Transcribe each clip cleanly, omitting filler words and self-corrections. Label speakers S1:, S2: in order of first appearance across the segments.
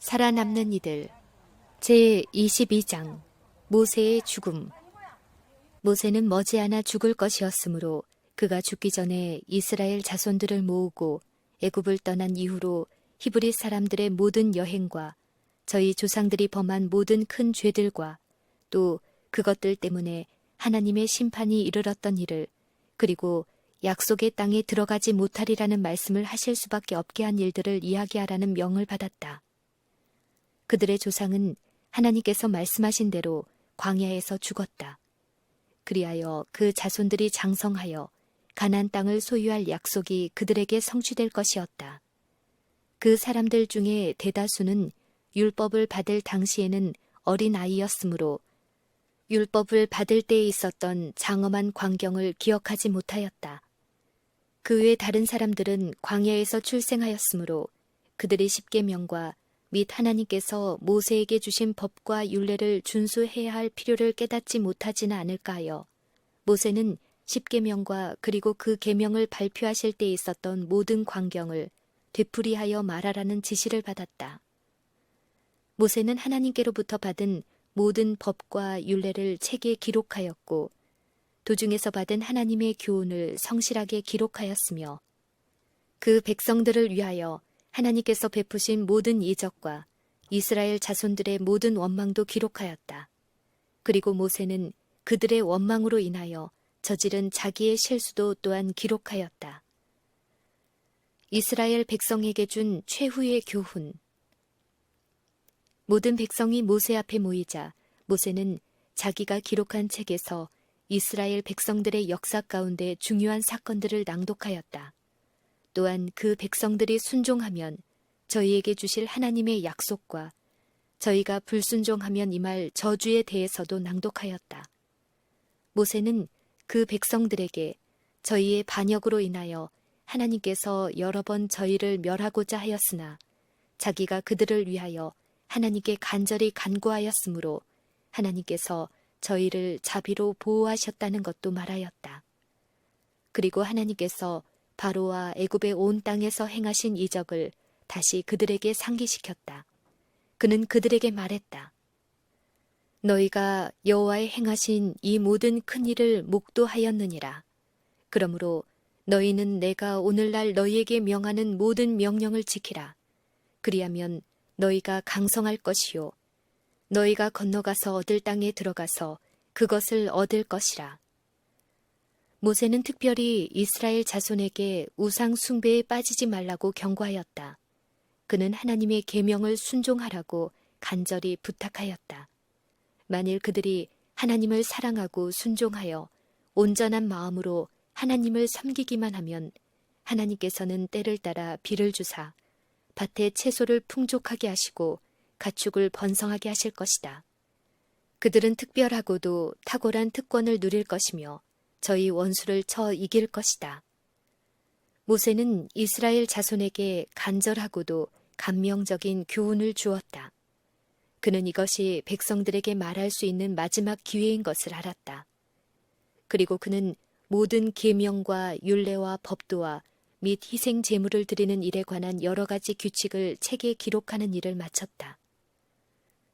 S1: 살아남는 이들 제22장 모세의 죽음. 모세는 머지않아 죽을 것이었으므로 그가 죽기 전에 이스라엘 자손들을 모으고 애굽을 떠난 이후로 히브리 사람들의 모든 여행과 저희 조상들이 범한 모든 큰 죄들과 또 그것들 때문에 하나님의 심판이 이르렀던 일을, 그리고 약속의 땅에 들어가지 못하리라는 말씀을 하실 수밖에 없게 한 일들을 이야기하라는 명을 받았다. 그들의 조상은 하나님께서 말씀하신 대로 광야에서 죽었다. 그리하여 그 자손들이 장성하여 가나안 땅을 소유할 약속이 그들에게 성취될 것이었다. 그 사람들 중에 대다수는 율법을 받을 당시에는 어린 아이였으므로 율법을 받을 때에 있었던 장엄한 광경을 기억하지 못하였다. 그 외 다른 사람들은 광야에서 출생하였으므로 그들의 십계명과 및 하나님께서 모세에게 주신 법과 율례를 준수해야 할 필요를 깨닫지 못하지는 않을까 하여 모세는 십계명과 그리고 그 계명을 발표하실 때 있었던 모든 광경을 되풀이하여 말하라는 지시를 받았다. 모세는 하나님께로부터 받은 모든 법과 율례를 책에 기록하였고 도중에서 받은 하나님의 교훈을 성실하게 기록하였으며 그 백성들을 위하여 하나님께서 베푸신 모든 이적과 이스라엘 자손들의 모든 원망도 기록하였다. 그리고 모세는 그들의 원망으로 인하여 저지른 자기의 실수도 또한 기록하였다. 이스라엘 백성에게 준 최후의 교훈. 모든 백성이 모세 앞에 모이자 모세는 자기가 기록한 책에서 이스라엘 백성들의 역사 가운데 중요한 사건들을 낭독하였다. 또한 그 백성들이 순종하면 저희에게 주실 하나님의 약속과 저희가 불순종하면 임할 저주에 대해서도 낭독하였다. 모세는 그 백성들에게 저희의 반역으로 인하여 하나님께서 여러 번 저희를 멸하고자 하였으나 자기가 그들을 위하여 하나님께 간절히 간구하였으므로 하나님께서 저희를 자비로 보호하셨다는 것도 말하였다. 그리고 하나님께서 바로와 애굽의 온 땅에서 행하신 이적을 다시 그들에게 상기시켰다. 그는 그들에게 말했다. 너희가 여호와의 행하신 이 모든 큰 일을 목도하였느니라. 그러므로 너희는 내가 오늘날 너희에게 명하는 모든 명령을 지키라. 그리하면 너희가 강성할 것이요 너희가 건너가서 얻을 땅에 들어가서 그것을 얻을 것이라. 모세는 특별히 이스라엘 자손에게 우상 숭배에 빠지지 말라고 경고하였다. 그는 하나님의 계명을 순종하라고 간절히 부탁하였다. 만일 그들이 하나님을 사랑하고 순종하여 온전한 마음으로 하나님을 섬기기만 하면 하나님께서는 때를 따라 비를 주사 밭에 채소를 풍족하게 하시고 가축을 번성하게 하실 것이다. 그들은 특별하고도 탁월한 특권을 누릴 것이며 저희 원수를 쳐 이길 것이다. 모세는 이스라엘 자손에게 간절하고도 감명적인 교훈을 주었다. 그는 이것이 백성들에게 말할 수 있는 마지막 기회인 것을 알았다. 그리고 그는 모든 계명과 율례와 법도와 및 희생 제물을 드리는 일에 관한 여러 가지 규칙을 책에 기록하는 일을 마쳤다.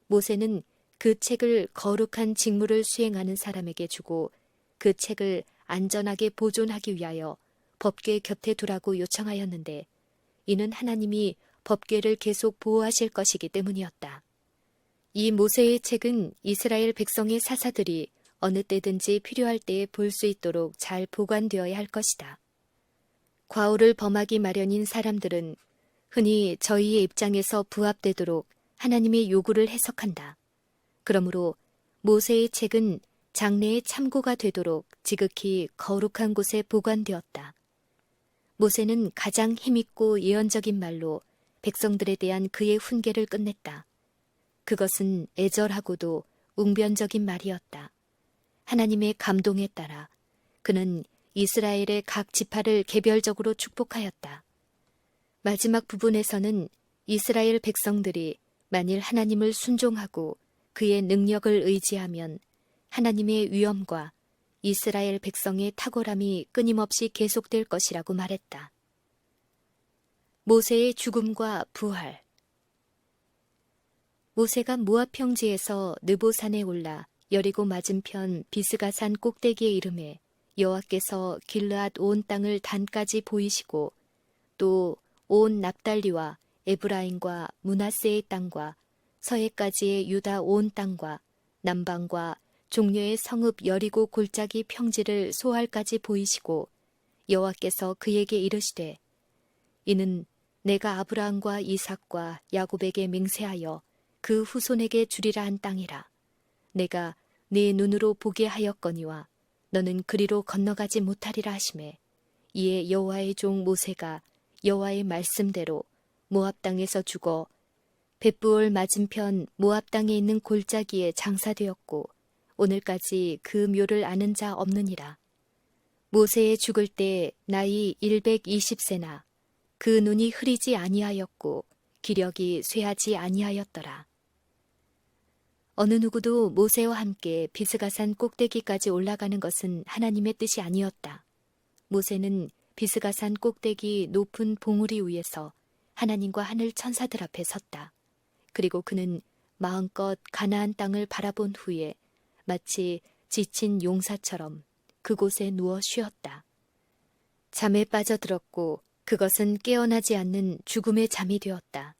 S1: 모세는 그 책을 거룩한 직무를 수행하는 사람에게 주고 그 책을 안전하게 보존하기 위하여 법궤 곁에 두라고 요청하였는데 이는 하나님이 법궤를 계속 보호하실 것이기 때문이었다. 이 모세의 책은 이스라엘 백성의 사사들이 어느 때든지 필요할 때에 볼 수 있도록 잘 보관되어야 할 것이다. 과오를 범하기 마련인 사람들은 흔히 저희의 입장에서 부합되도록 하나님의 요구를 해석한다. 그러므로 모세의 책은 장래의 참고가 되도록 지극히 거룩한 곳에 보관되었다. 모세는 가장 힘있고 예언적인 말로 백성들에 대한 그의 훈계를 끝냈다. 그것은 애절하고도 웅변적인 말이었다. 하나님의 감동에 따라 그는 이스라엘의 각 지파를 개별적으로 축복하였다. 마지막 부분에서는 이스라엘 백성들이 만일 하나님을 순종하고 그의 능력을 의지하면 하나님의 위엄과 이스라엘 백성의 탁월함이 끊임없이 계속될 것이라고 말했다. 모세의 죽음과 부활. 모세가 모압 평지에서 느보산에 올라 여리고 맞은편 비스가산 꼭대기에 이르매 여호와께서 길르앗 온 땅을 단까지 보이시고 또 온 납달리와 에브라임과 므낫세의 땅과 서해까지의 유다 온 땅과 남방과 종려의 성읍 여리고 골짜기 평지를 소할까지 보이시고 여호와께서 그에게 이르시되 이는 내가 아브라함과 이삭과 야곱에게 맹세하여 그 후손에게 주리라 한 땅이라. 내가 네 눈으로 보게 하였거니와 너는 그리로 건너가지 못하리라 하시매 이에 여호와의 종 모세가 여호와의 말씀대로 모압 땅에서 죽어 벳부올 맞은편 모압 땅에 있는 골짜기에 장사되었고 오늘까지 그 묘를 아는 자 없느니라. 모세의 죽을 때 나이 120세나 그 눈이 흐리지 아니하였고 기력이 쇠하지 아니하였더라. 어느 누구도 모세와 함께 비스가산 꼭대기까지 올라가는 것은 하나님의 뜻이 아니었다. 모세는 비스가산 꼭대기 높은 봉우리 위에서 하나님과 하늘 천사들 앞에 섰다. 그리고 그는 마음껏 가나안 땅을 바라본 후에 마치 지친 용사처럼 그곳에 누워 쉬었다. 잠에 빠져들었고 그것은 깨어나지 않는 죽음의 잠이 되었다.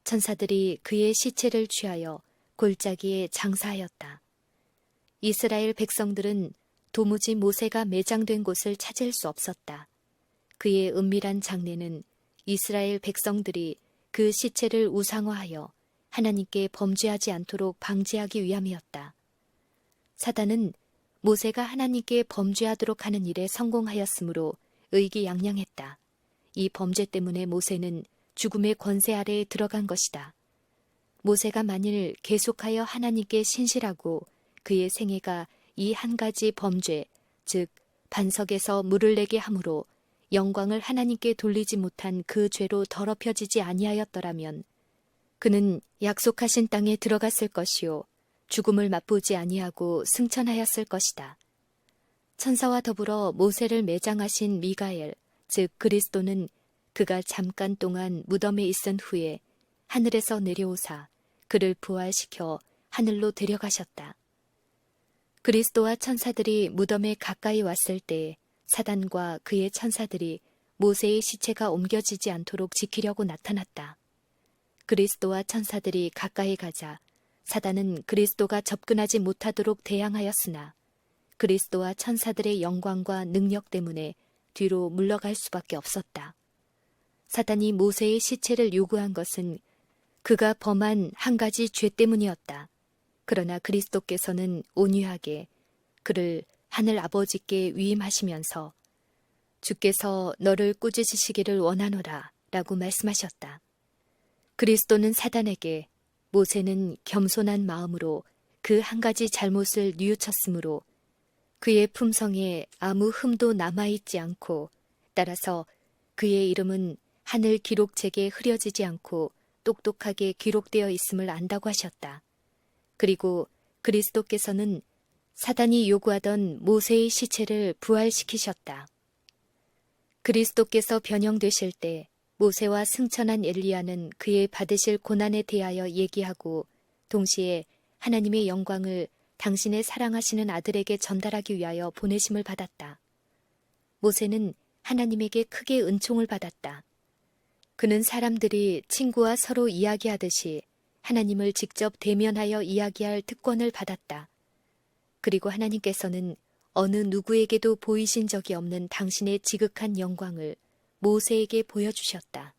S1: 천사들이 그의 시체를 취하여 골짜기에 장사하였다. 이스라엘 백성들은 도무지 모세가 매장된 곳을 찾을 수 없었다. 그의 은밀한 장례는 이스라엘 백성들이 그 시체를 우상화하여 하나님께 범죄하지 않도록 방지하기 위함이었다. 사단은 모세가 하나님께 범죄하도록 하는 일에 성공하였으므로 의기양양했다. 이 범죄 때문에 모세는 죽음의 권세 아래에 들어간 것이다. 모세가 만일 계속하여 하나님께 신실하고 그의 생애가 이 한 가지 범죄, 즉 반석에서 물을 내게 함으로 영광을 하나님께 돌리지 못한 그 죄로 더럽혀지지 아니하였더라면 그는 약속하신 땅에 들어갔을 것이요 죽음을 맛보지 아니하고 승천하였을 것이다. 천사와 더불어 모세를 매장하신 미가엘, 즉 그리스도는 그가 잠깐 동안 무덤에 있은 후에 하늘에서 내려오사 그를 부활시켜 하늘로 데려가셨다. 그리스도와 천사들이 무덤에 가까이 왔을 때 사단과 그의 천사들이 모세의 시체가 옮겨지지 않도록 지키려고 나타났다. 그리스도와 천사들이 가까이 가자 사단은 그리스도가 접근하지 못하도록 대항하였으나 그리스도와 천사들의 영광과 능력 때문에 뒤로 물러갈 수밖에 없었다. 사단이 모세의 시체를 요구한 것은 그가 범한 한 가지 죄 때문이었다. 그러나 그리스도께서는 온유하게 그를 하늘 아버지께 위임하시면서 주께서 너를 꾸짖으시기를 원하노라 라고 말씀하셨다. 그리스도는 사단에게 모세는 겸손한 마음으로 그 한 가지 잘못을 뉘우쳤으므로 그의 품성에 아무 흠도 남아있지 않고 따라서 그의 이름은 하늘 기록책에 흐려지지 않고 똑똑하게 기록되어 있음을 안다고 하셨다. 그리고 그리스도께서는 사단이 요구하던 모세의 시체를 부활시키셨다. 그리스도께서 변형되실 때 모세와 승천한 엘리야는 그의 받으실 고난에 대하여 얘기하고 동시에 하나님의 영광을 당신의 사랑하시는 아들에게 전달하기 위하여 보내심을 받았다. 모세는 하나님에게 크게 은총을 받았다. 그는 사람들이 친구와 서로 이야기하듯이 하나님을 직접 대면하여 이야기할 특권을 받았다. 그리고 하나님께서는 어느 누구에게도 보이신 적이 없는 당신의 지극한 영광을 모세에게 보여주셨다.